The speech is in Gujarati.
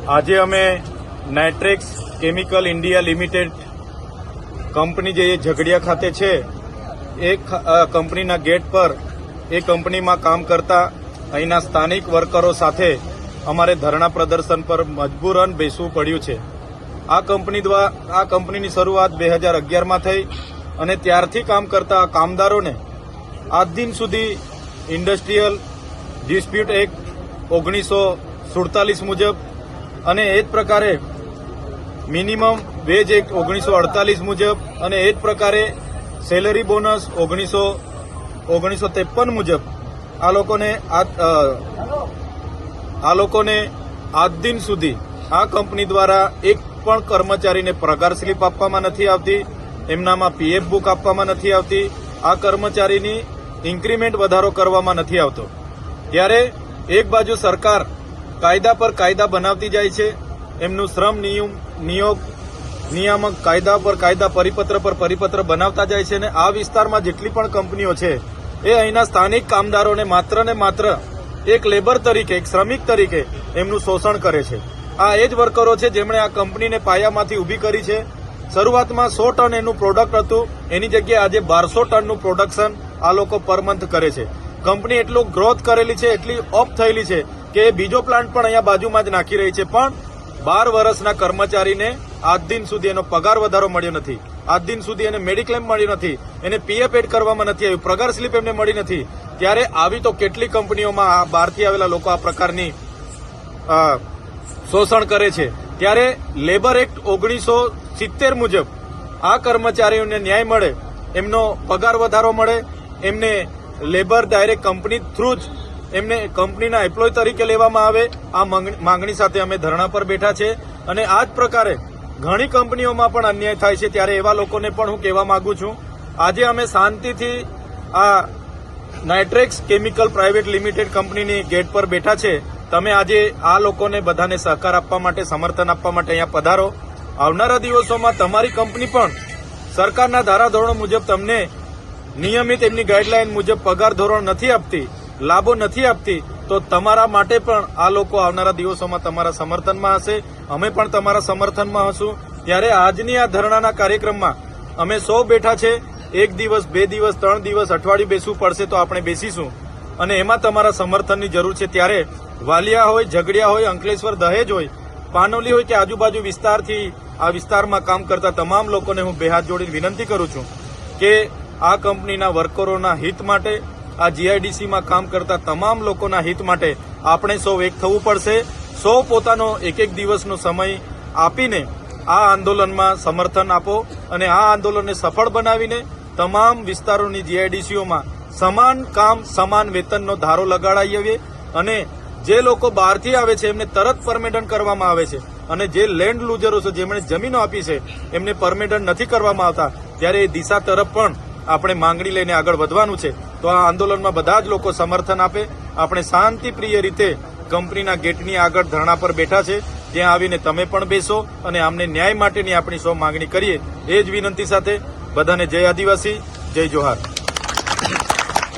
આજે અમે Nitrex chemical India limited company જે ઝઘડિયા ખાતે છે એ કંપનીના ગેટ પર એ કંપનીમાં કામ કરતા અહીંના સ્થાનિક વર્કરો સાથે અમારે ધરણા પ્રદર્શન પર મજબૂરન બેસવું પડ્યું છે। આ કંપનીની શરૂઆત 2011માં થઈ અને ત્યારથી કામ કરતા કામદારોને આજ દિન સુધી ઇન્ડસ્ટ્રીયલ ડિસ્પ્યુટ એક્ટ 1947 મુજબ અને એ જ પ્રકારે મિનિમમ વેજ એક્ટ 1948 મુજબ અને એ જ પ્રકારે સેલરી બોનસ 1953 મુજબ આ લોકોને આજ દિન સુધી આ કંપની દ્વારા એક પણ કર્મચારીને પગાર સ્લીપ આપવામાં નથી આવતી, એમનામાં પીએફ બુક આપવામાં નથી આવતી, આ કર્મચારીની ઇન્ક્રીમેન્ટ વધારો કરવામાં નથી આવતો। ત્યારે એક બાજુ સરકાર કાયદા પર કાયદા બનાવતી જાય છે, એમનું શ્રમ નિયામક કાયદા પર કાયદા પરિપત્ર પર પરિપત્ર બનાવતા જાય છે અને આ વિસ્તારમાં જેટલી પણ કંપનીઓ છે એ અહીંના સ્થાનિક કામદારોને માત્ર ને માત્ર એક લેબર તરીકે, એક શ્રમિક તરીકે એમનું શોષણ કરે છે। આ એ જ વર્કરો છે જેમણે આ કંપનીને પાયામાંથી ઊભી કરી છે। શરૂઆતમાં 100 ટન એનું પ્રોડક્ટ હતું, એની જગ્યાએ આજે 1200 ટનનું પ્રોડક્શન આ લોકો પર મંથ કરે છે। કંપની એટલું ગ્રોથ કરેલી છે, એટલી ઓફ થયેલી છે કે બીજો પ્લાન્ટ પણ અહીંયા બાજુમાં જ નાખી રહી છે, પણ 12 વર્ષના કર્મચારીને આજ દિન સુધી એનો પગાર વધારો મળ્યો નથી, આજ દિન સુધી એને મેડિક્લેમ મળ્યો નથી, એને પીએફ એડ કરવામાં નથી આવ્યું, પગાર સ્લીપ એમને મળી નથી। ત્યારે આવી તો કેટલી કંપનીઓમાં આ બહારથી આવેલા લોકો આ પ્રકારની શોષણ કરે છે। ત્યારે લેબર એક્ટ 1970 મુજબ આ કર્મચારીઓને ન્યાય મળે, એમનો પગાર વધારો મળે, એમને લેબર ડાયરેક્ટ કંપની થ્રુ જ એમને કંપનીના એમ્પ્લોય તરીકે લેવામાં આવે, આ માંગણી સાથે અમે ધરણા પર બેઠા છે। અને આ જ પ્રકારે ઘણી કંપનીઓમાં પણ અન્યાય થાય છે। ત્યારે એવા લોકોને પણ હું કહેવા માંગુ છું, આજે અમે શાંતિથી આ નાઇટ્રેક્સ કેમિકલ પ્રાઇવેટ લિમિટેડ કંપનીની ગેટ પર બેઠા છે। તમે આજે આ લોકોને બધાને સહકાર આપવા માટે, સમર્થન આપવા માટે અહીંયા પધારો। આવનારા દિવસોમાં તમારી કંપની પણ સરકારના ધારાધોરણો મુજબ તમને નિયમિત એમની ગાઈડલાઈન મુજબ પગાર ધોરણ નથી આપતી, લાભો નથી આપતી, તો તમારા માટે પણ આ લોકો આવનારા દિવસોમાં તમારા સમર્થનમાં હશે, અમે પણ તમારા સમર્થનમાં હશું। ત્યારે આજની આ ધરણાના કાર્યક્રમમાં અમે 100 બેઠા છે, 1 દિવસ, 2 દિવસ, 3 દિવસ, અઠવાડિયું બેસવું પડશે તો આપણે બેસીશું અને એમાં તમારા સમર્થનની જરૂર છે। ત્યારે વાલિયા હોય, ઝઘડિયા હોય, અંકલેશ્વર, દહેજ હોય, પાનોલી હોય કે આજુબાજુ વિસ્તારથી આ વિસ્તારમાં કામ કરતા તમામ લોકોને હું બે હાથ જોડીને વિનંતી કરું છું કે આ કંપનીના વર્કરોના હિત માટે, આ જીઆઈડીસીમાં કામ કરતા તમામ લોકોના હિત માટે આપણે સૌ એક થવું પડશે। સૌ પોતાનો એક દિવસનો સમય આપીને આ આંદોલનમાં સમર્થન આપો અને આ આંદોલનને સફળ બનાવીને તમામ વિસ્તારોની જીઆઈડીસીઓમાં સમાન કામ, સમાન વેતનનો ધારો લગાડાવીએ અને જે લોકો બહારથી આવે છે એમને તરત પરમિટન્ટ કરવામાં આવે છે અને જે લેન્ડ લૂઝરો છે, જેમણે જમીનો આપી છે, એમને પરમિટન્ટ નથી કરવામાં આવતા। ત્યારે એ દિશા તરફ પણ આપણે માંગણી લઈને આગળ વધવાનું છે। તો આ આંદોલનમાં બધા જ લોકો સમર્થન આપે। આપણે શાંતિપ્રિય રીતે કંપનીના ગેટની આગળ ધરણા પર બેઠા છે, ત્યાં આવીને તમે પણ બેસો અને અમને ન્યાય માટેની આપણી સૌ માંગણી કરીએ, એ જ વિનંતી સાથે બધાને જય આદિવાસી, જય જોહાર।